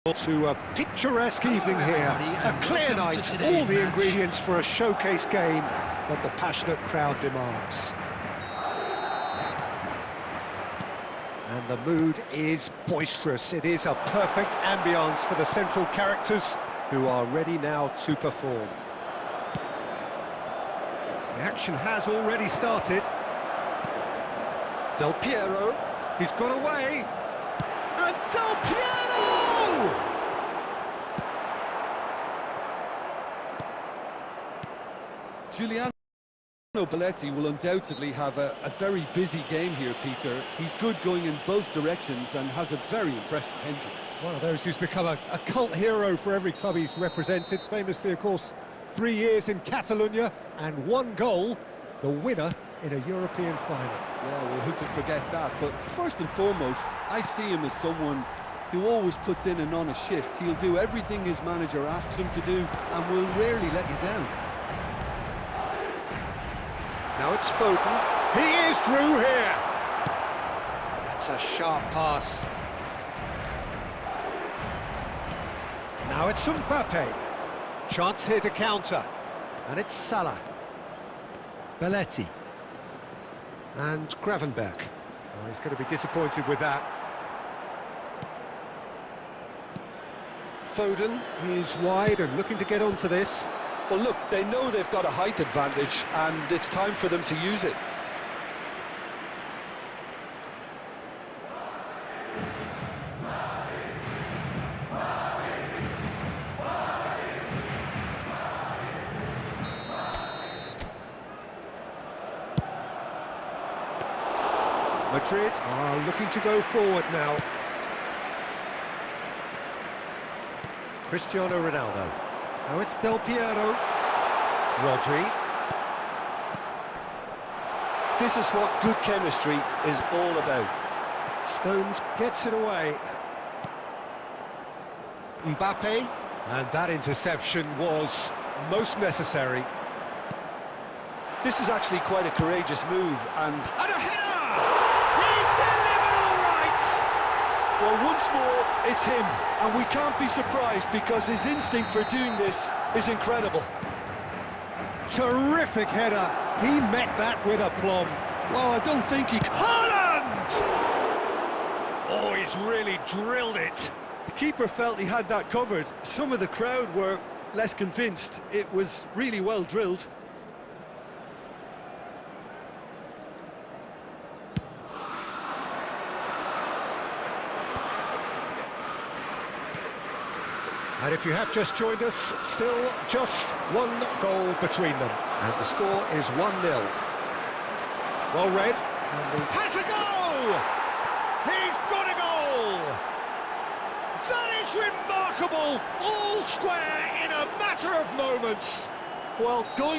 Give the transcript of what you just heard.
To a picturesque evening here, a clear night, all the ingredients for a showcase game that the passionate crowd demands. And the mood is boisterous. It is a perfect ambience for the central characters who are ready now to perform. The action has already started. Del Piero, he's got away, and Del Piero! Giuliano Belletti will undoubtedly have a very busy game here, Peter. He's good going in both directions and has a very impressive engine. One of those who's become a cult hero for every club he's represented. Famously, of course, 3 years in Catalonia and 1 goal, the winner in a European final. Yeah, well, who could forget that? But first and foremost, I see him as someone who always puts in an honest shift. He'll do everything his manager asks him to do and will rarely let you down. Now it's Foden. He is through here. That's a sharp pass. Now it's Mbappe. Chance here to counter. And it's Salah. Belletti. And Gravenberch. Oh, he's going to be disappointed with that. Foden is wide and looking to get onto this. Well, look, they know they've got a height advantage, and it's time for them to use it. Madrid are looking to go forward now. Cristiano Ronaldo. Now it's Del Piero. Rodri. This is what good chemistry is all about. Stones gets it away. Mbappe. And that interception was most necessary. This is actually quite a courageous move, and a header! He's delivered all right! Well, once more, it's him, and we can't be surprised because his instinct for doing this is incredible. Terrific header. He met that with aplomb. Well, I don't think he... Haaland! Oh, he's really drilled it. The keeper felt he had that covered. Some of the crowd were less convinced. It was really well drilled. And if you have just joined us, still just 1 goal between them. And the score is 1-0. Well read. Has a goal! He's got a goal! That is remarkable! All square in a matter of moments. Well, going